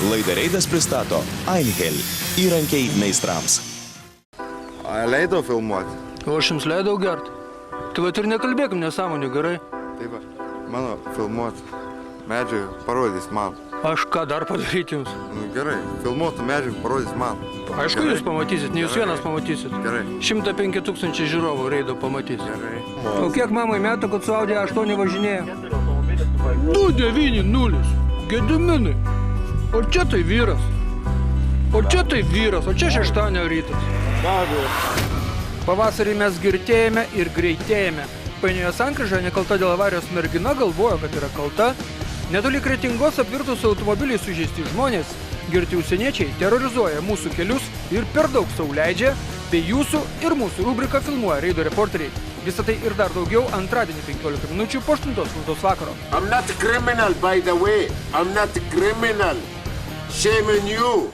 Laidą Reidas pristato Einhell – įrankiai meistrams. Leido filmuoti? O aš jums leidau gert. Tai vat ir nekalbėkim nesąmonį, gerai? Taip, mano filmuoti medžiagą parodys man. Aš ką dar padaryti jums? Gerai, filmuotų medžiagą parodys man. Aišku, jūs pamatysit, ne jūs vienas pamatysit. Gerai. 105 000 žiūrovų Reido pamatys. Gerai. O kiek mamai metų, kad su Audi A8 važinėja? 290. Gediminai. O čia tai vyras. O čia tai vyras. O čia šeštadienio rytas. Pavasarį mes girtėjame ir greitėjame. Painiojo sankryžoje nekalta dėl avarijos mergina galvojo, kad yra kalta. Netoli Kretingos apvirtus automobiliai sužeisti žmonės. Girti užsieniečiai terorizuoja mūsų kelius ir per daug sau leidžia, bei jūsų ir mūsų rubriką filmuoja Reido reporteriai. Visą tai ir dar daugiau antradienį 15 minučių po 8 vakaro. I'm not a criminal, by the way. I'm not a criminal. Shame on you.